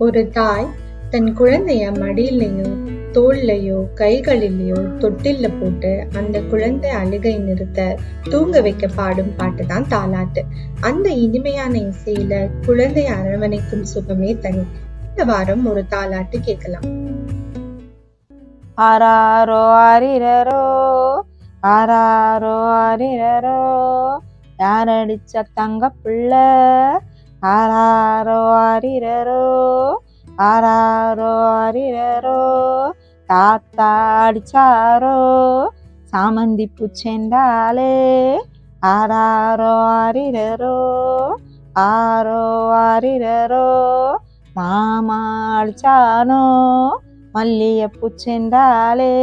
ஒரு தாய் தன் குழந்தைய மடியிலையோ தோல்லையோ கைகளிலேயோ தொட்டில்ல போட்டு அந்த குழந்தை அழுகை நிறுத்த தூங்க வைக்க பாடும் பாட்டு தான் தாலாட்டு. அந்த இனிமையான இசையில குழந்தை அரவணைக்கும் சுகமே தனி. இந்த வாரம் ஒரு தாலாட்டு கேட்கலாம். ஆராரோ ஆரிரரோ ஆராரோ ஆரிரரோ யாரடிச்ச தங்க பிள்ள ஆராரோ ஆரிரரோ ஆராரோ ஆரிரரோ தாத்தா அடிச்சாரோ சாமந்தி பூச்செண்டாலே ஆராரோ ஆரிரரோ ஆரோ ஆரிரரோ மாமா அடிச்சானோ மல்லிய பூச்செண்டாலே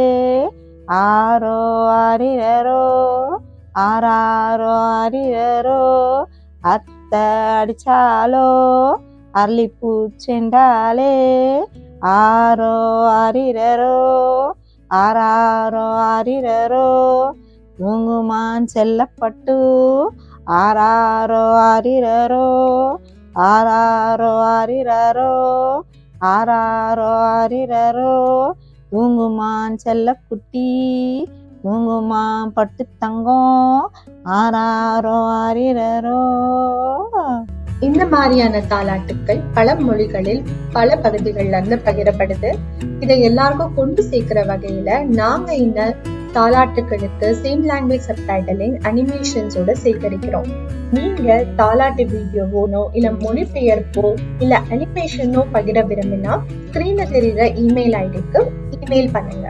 ஆரோ ஆரிரரோ ஆராரோ ஆரிரரோ அத்தை அடிச்சாலோ அரளி பூச்செண்டாலே ஆரோ ஆரிரரோ ஆராரோ ஆரிரரோ குங்குமான் செல்லப்பட்டு ஆராரோ ஆரிரரோ ஆராரோ ஆரிரரோ ஆராரோ ஆரிரரோ தூங்குமான் செல்லக்குட்டி தூங்குமான் பட்டு தங்கம் ஆராரோ ஆரிரரோ. இந்த மாதிரியான தாலாட்டுக்கள் பல மொழிகளில் பல பகுதிகள்ல இருந்து பகிரப்படுது. இதை எல்லாருக்கும் கொண்டு சேர்க்கிற வகையில நாங்க இந்த தாலாட்டுகளுக்கு சேம் லாங்குவேஜ் சப்டைட்டிலிங் அனிமேஷன்ஸோட சேகரிக்கிறோம். நீங்க தாலாட்டு வீடியோவோனோ இல்ல மொழிபெயர்ப்போ இல்ல அனிமேஷனோ பகிர விரும்பினா ஸ்கிரீன்ல தெரியுற இமெயில் ஐடிக்கு இமெயில் பண்ணுங்க.